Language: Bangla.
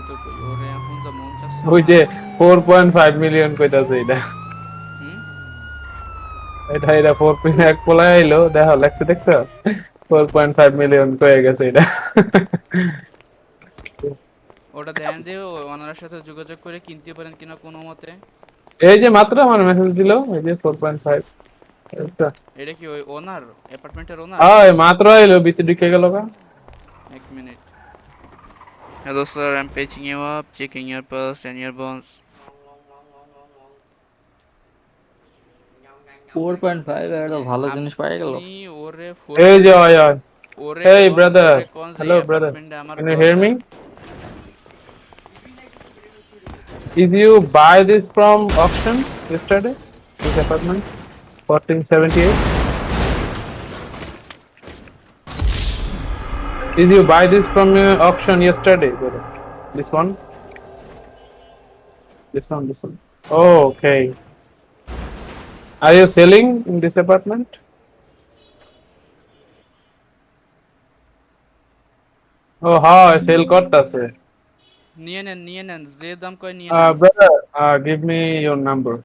তো কই ওরে এখন যা মন চাচ্ছে ওই না। যে 4.5 মিলিয়ন কইতাছে এটা। হুম। এটা 4 এক পোলায় আইলো, দেখো লেখছে দেখছো, 4.5 মিলিয়ন কয়ে গেছে এটা। ওটা ধ্যান দিয়ে ওনার সাথে যোগাযোগ করে কিনতে পারেন কিনা কোনো মতে। এই যে মাত্র আমার মেসেজ দিল, এই যে 4.5। এটা কি ওই ওনার অ্যাপার্টমেন্টের ওনার? মাত্র আইলো, ভিতরে ঢুকে গেল গা। এক minute. Hello sir, I am patching you up, checking your pulse and your bones. 4.5 একটা ভালো জিনিস পাই গেল। আপনি ওরে এই যে 4.5 হয় হয়। ওরে Hey কোন brother, ওরে কোন যে hello brother, অ্যাপার্টমেন্টে আমার can you hear me? দরকার। Did you buy this from auction yesterday? This apartment, 1478. Did you buy this from auction yesterday, brother? This one, this one. Oh, okay. Are you selling in this apartment? Oh, how sell করতাছে? নিয়ে নেন যে দাম কয় নিয়ে নেন। Brother, give me your number.